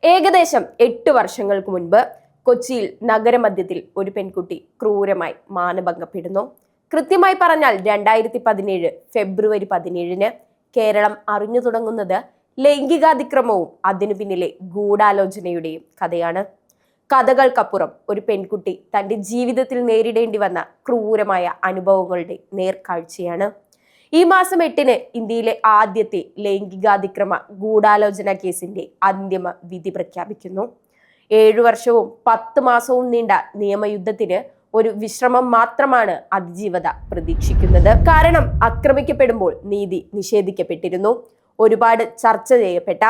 ഏകദേശം 8 വർഷങ്ങൾക്ക് മുൻപ് കൊച്ചിയിൽ നഗരമധ്യത്തിൽ ഒരു പെൺകുട്ടി ക്രൂരമായി മാനഭംഗപ്പെടുന്നു. കൃത്യമായി പറഞ്ഞാൽ 2017 ഫെബ്രുവരി 17-ന് കേരളം അറിഞ്ഞു തുടങ്ങുന്നത് ലൈംഗികാതിക്രമവും അതിനു പിന്നിലെ ഗൂഢാലോചനയുടെയും കഥയാണ്. കഥകൾക്കപ്പുറം ഒരു പെൺകുട്ടി തന്റെ ജീവിതത്തിൽ നേരിടേണ്ടി വന്ന ക്രൂരമായ അനുഭവങ്ങളുടെ നേർക്കാഴ്ചയാണ്. ഈ മാസം 8-ന് ഇന്ത്യയിലെ ആദ്യത്തെ ലൈംഗികാതിക്രമ ഗൂഢാലോചന കേസിന്റെ അന്തിമ വിധി പ്രഖ്യാപിക്കുന്നു. 7 വർഷവും 10 മാസവും നീണ്ട നിയമയുദ്ധത്തിന് ഒരു വിശ്രമം മാത്രമാണ് അതിജീവത പ്രതീക്ഷിക്കുന്നത്. കാരണം ആക്രമിക്കപ്പെടുമ്പോൾ നീതി നിഷേധിക്കപ്പെട്ടിരുന്നു. ഒരുപാട് ചർച്ച ചെയ്യപ്പെട്ട,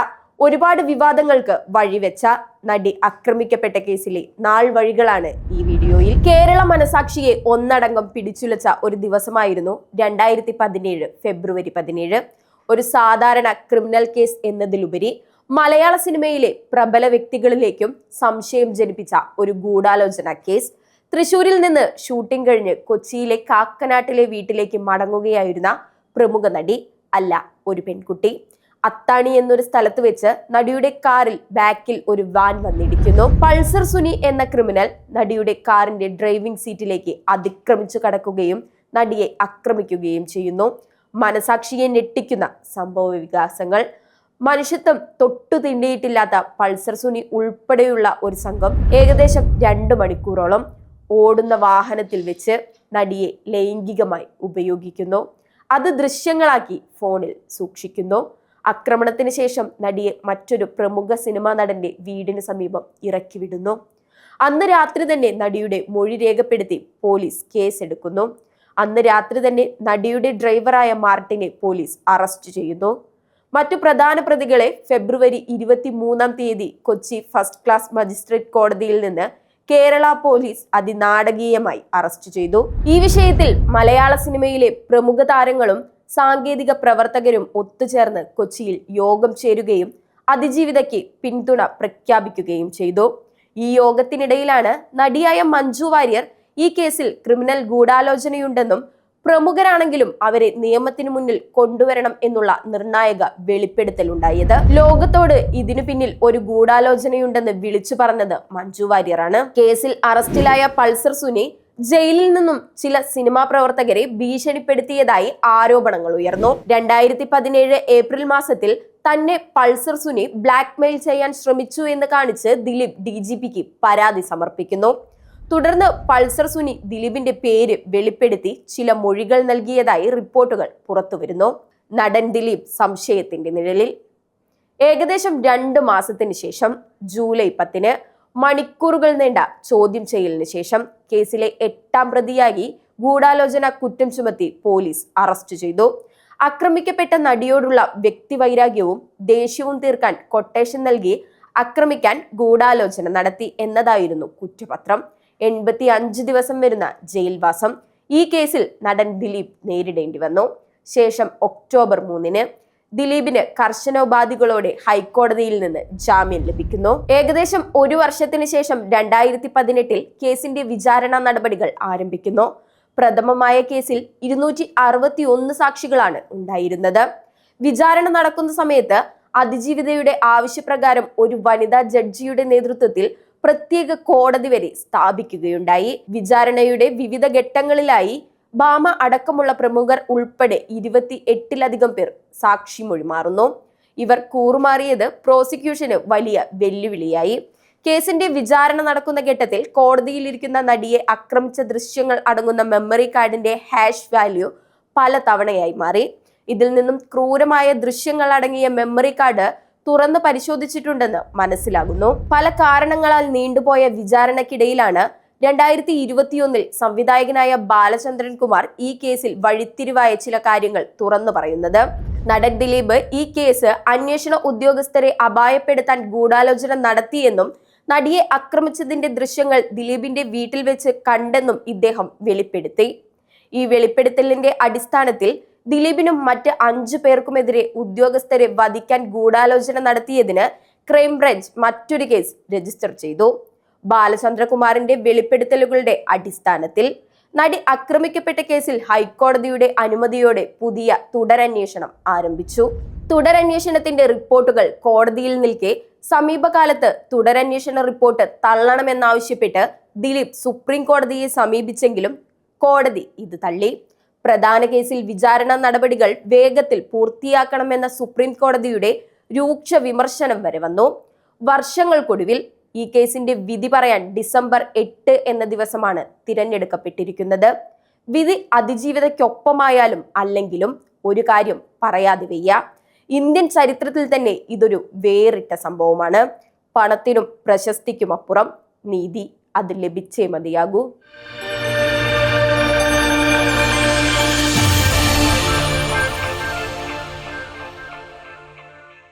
ഒരുപാട് വിവാദങ്ങൾക്ക് വഴിവെച്ച നടി ആക്രമിക്കപ്പെട്ട കേസിലെ നാൾ വഴികളാണ് ഈ വീഡിയോയിൽ. കേരള മനസാക്ഷിയെ ഒന്നടങ്കം പിടിച്ചുലച്ച ഒരു ദിവസമായിരുന്നു 2017 ഫെബ്രുവരി 17. ഒരു സാധാരണ ക്രിമിനൽ കേസ് എന്നതിലുപരി മലയാള സിനിമയിലെ പ്രബല വ്യക്തികളിലേക്കും സംശയം ജനിപ്പിച്ച ഒരു ഗൂഢാലോചന കേസ്. തൃശൂരിൽ നിന്ന് ഷൂട്ടിംഗ് കഴിഞ്ഞ് കൊച്ചിയിലെ കാക്കനാട്ടിലെ വീട്ടിലേക്ക് മടങ്ങുകയായിരുന്ന പ്രമുഖ നടി, അല്ല, ഒരു പെൺകുട്ടി. അത്താണി എന്നൊരു സ്ഥലത്ത് വെച്ച് നടിയുടെ കാറിൽ ബാക്കിൽ ഒരു വാൻ വന്നിടിക്കുന്നു. പൾസർ സുനി എന്ന ക്രിമിനൽ നടിയുടെ കാറിന്റെ ഡ്രൈവിംഗ് സീറ്റിലേക്ക് അതിക്രമിച്ചു കടക്കുകയും നടിയെ ആക്രമിക്കുകയും ചെയ്യുന്നു. മനസാക്ഷിയെ ഞെട്ടിക്കുന്ന സംഭവ വികാസങ്ങൾ. മനുഷ്യത്വം തൊട്ടു തിണ്ടിയിട്ടില്ലാത്ത പൾസർ സുനി ഉൾപ്പെടെയുള്ള ഒരു സംഘം ഏകദേശം 2 മണിക്കൂറോളം ഓടുന്ന വാഹനത്തിൽ വെച്ച് നടിയെ ലൈംഗികമായി ഉപയോഗിക്കുന്നു. അത് ദൃശ്യങ്ങളാക്കി ഫോണിൽ സൂക്ഷിക്കുന്നു. ആക്രമണത്തിന് ശേഷം നടിയെ മറ്റൊരു പ്രമുഖ സിനിമാ നടന്റെ വീടിന് സമീപം ഇറക്കി വിടുന്നു. അന്ന് രാത്രി തന്നെ നടിയുടെ മൊഴി രേഖപ്പെടുത്തി പോലീസ് കേസെടുക്കുന്നു. അന്ന് രാത്രി തന്നെ നടിയുടെ ഡ്രൈവറായ മാർട്ടിനെ പോലീസ് അറസ്റ്റ് ചെയ്യുന്നു. മറ്റു പ്രധാന പ്രതികളെ ഫെബ്രുവരി 23 കൊച്ചി ഫസ്റ്റ് ക്ലാസ് മജിസ്ട്രേറ്റ് കോടതിയിൽ നിന്ന് കേരള പോലീസ് അതിനാടകീയമായി അറസ്റ്റ് ചെയ്തു. ഈ വിഷയത്തിൽ മലയാള സിനിമയിലെ പ്രമുഖ താരങ്ങളും സാങ്കേതിക പ്രവർത്തകരും ഒത്തുചേർന്ന് കൊച്ചിയിൽ യോഗം ചേരുകയും അതിജീവിതയ്ക്ക് പിന്തുണ പ്രഖ്യാപിക്കുകയും ചെയ്തു. ഈ യോഗത്തിനിടയിലാണ് നടിയായ മഞ്ജു വാര്യർ ഈ കേസിൽ ക്രിമിനൽ ഗൂഢാലോചനയുണ്ടെന്നും പ്രമുഖരാണെങ്കിലും അവരെ നിയമത്തിന് മുന്നിൽ കൊണ്ടുവരണം എന്നുള്ള നിർണായക വെളിപ്പെടുത്തലുണ്ടായത്. ലോകത്തോട് ഇതിനു പിന്നിൽ ഒരു ഗൂഢാലോചനയുണ്ടെന്ന് വിളിച്ചു പറഞ്ഞത് മഞ്ജു വാര്യറാണ്. കേസിൽ അറസ്റ്റിലായ പൾസർ സുനി ജയിലിൽ നിന്നും ചില സിനിമാ പ്രവർത്തകരെ ഭീഷണിപ്പെടുത്തിയതായി ആരോപണങ്ങൾ ഉയർന്നു. 2017 ഏപ്രിൽ മാസത്തിൽ തന്നെ പൾസർ സുനി ബ്ലാക്ക്മെയിൽ ചെയ്യാൻ ശ്രമിച്ചു എന്ന് കാണിച്ച് ദിലീപ് DGPക്ക് പരാതി സമർപ്പിക്കുന്നു. തുടർന്ന് പൾസർ സുനി ദിലീപിന്റെ പേര് വെളിപ്പെടുത്തി ചില മൊഴികൾ നൽകിയതായി റിപ്പോർട്ടുകൾ പുറത്തുവരുന്നു. നടൻ ദിലീപ് സംശയത്തിന്റെ നിഴലിൽ. ഏകദേശം 2 മാസത്തിന് ശേഷം ജൂലൈ 10-ന് മണിക്കൂറുകൾ നീണ്ട ചോദ്യം ചെയ്യലിന് ശേഷം കേസിലെ 8ാം പ്രതിയായി ഗൂഢാലോചന കുറ്റം ചുമത്തി പോലീസ് അറസ്റ്റ് ചെയ്തു. ആക്രമിക്കപ്പെട്ട നടിയോടുള്ള വ്യക്തിവൈരാഗ്യവും ദേഷ്യവും തീർക്കാൻ കൊട്ടേഷൻ നൽകി ആക്രമിക്കാൻ ഗൂഢാലോചന നടത്തി എന്നതായിരുന്നു കുറ്റപത്രം. 85 ദിവസം വരുന്ന ജയിൽവാസം ഈ കേസിൽ നടൻ ദിലീപ് നേരിടേണ്ടി വന്നു. ശേഷം ഒക്ടോബർ 3-ന് ദിലീപിന് കർശനോപാധികളോടെ ഹൈക്കോടതിയിൽ നിന്ന് ജാമ്യം ലഭിക്കുന്നു. ഏകദേശം 1 വർഷത്തിന് ശേഷം 2018 കേസിന്റെ വിചാരണ നടപടികൾ ആരംഭിക്കുന്നു. പ്രഥമമായ കേസിൽ 261 സാക്ഷികളാണ് ഉണ്ടായിരുന്നത്. വിചാരണ നടക്കുന്ന സമയത്ത് അതിജീവിതയുടെ ആവശ്യപ്രകാരം ഒരു വനിതാ ജഡ്ജിയുടെ നേതൃത്വത്തിൽ പ്രത്യേക കോടതി വരെ സ്ഥാപിക്കുകയുണ്ടായി. വിചാരണയുടെ വിവിധ ഘട്ടങ്ങളിലായി ഭാമ അടക്കമുള്ള പ്രമുഖർ ഉൾപ്പെടെ 28-ലധികം പേർ സാക്ഷിമൊഴി മാറുന്നു. ഇവർ കൂറുമാറിയത് പ്രോസിക്യൂഷന് വലിയ വെല്ലുവിളിയായി. കേസിന്റെ വിചാരണ നടക്കുന്ന ഘട്ടത്തിൽ കോടതിയിലിരിക്കുന്ന നടിയെ ആക്രമിച്ച ദൃശ്യങ്ങൾ അടങ്ങുന്ന മെമ്മറി കാർഡിന്റെ ഹാഷ് വാല്യൂ പല തവണയായി മാറി. ഇതിൽ നിന്നും ക്രൂരമായ ദൃശ്യങ്ങൾ അടങ്ങിയ മെമ്മറി കാർഡ് തുറന്ന് പരിശോധിച്ചിട്ടുണ്ടെന്ന് മനസ്സിലാകുന്നു. പല കാരണങ്ങളാൽ നീണ്ടുപോയ വിചാരണക്കിടയിലാണ് 2021 സംവിധായകനായ ബാലചന്ദ്രൻ കുമാർ ഈ കേസിൽ വഴിത്തിരിവായ ചില കാര്യങ്ങൾ തുറന്നു പറയുന്നത്. നടൻ ദിലീപ് ഈ കേസ് അന്വേഷണ ഉദ്യോഗസ്ഥരെ അപായപ്പെടുത്താൻ ഗൂഢാലോചന നടത്തിയെന്നും നടിയെ ആക്രമിച്ചതിന്റെ ദൃശ്യങ്ങൾ ദിലീപിന്റെ വീട്ടിൽ വെച്ച് കണ്ടെന്നും ഇദ്ദേഹം വെളിപ്പെടുത്തി. ഈ വെളിപ്പെടുത്തലിന്റെ അടിസ്ഥാനത്തിൽ ദിലീപിനും മറ്റ് 5 പേർക്കുമെതിരെ ഉദ്യോഗസ്ഥരെ വധിക്കാൻ ഗൂഢാലോചന നടത്തിയതിന് ക്രൈംബ്രാഞ്ച് മറ്റൊരു കേസ് രജിസ്റ്റർ ചെയ്തു. ബാലചന്ദ്രകുമാറിന്റെ വെളിപ്പെടുത്തലുകളുടെ അടിസ്ഥാനത്തിൽ നടി ആക്രമിക്കപ്പെട്ട കേസിൽ ഹൈക്കോടതിയുടെ അനുമതിയോടെ പുതിയ തുടരന്വേഷണം ആരംഭിച്ചു. തുടരന്വേഷണത്തിന്റെ റിപ്പോർട്ടുകൾ കോടതിയിൽ നിൽക്കെ സമീപകാലത്ത് തുടരന്വേഷണ റിപ്പോർട്ട് തള്ളണമെന്നാവശ്യപ്പെട്ട് ദിലീപ് സുപ്രീം കോടതിയെ സമീപിച്ചെങ്കിലും കോടതി ഇത് തള്ളി. പ്രധാന കേസിൽ വിചാരണ നടപടികൾ വേഗത്തിൽ പൂർത്തിയാക്കണമെന്ന സുപ്രീം കോടതിയുടെ രൂക്ഷ വിമർശനം വരെ വന്നു. വർഷങ്ങൾക്കൊടുവിൽ ഈ കേസിന്റെ വിധി പറയാൻ ഡിസംബർ 8 എന്ന ദിവസമാണ് തിരഞ്ഞെടുക്കപ്പെട്ടിരിക്കുന്നത്. വിധി അതിജീവിതയ്ക്കൊപ്പമായാലും അല്ലെങ്കിലും ഒരു കാര്യം പറയാതെ വയ്യ, ഇന്ത്യൻ ചരിത്രത്തിൽ തന്നെ ഇതൊരു വേറിട്ട സംഭവമാണ്. പണത്തിനും പ്രശസ്തിക്കുമപ്പുറം നീതി അത് ലഭിച്ചേ മതിയാകൂ.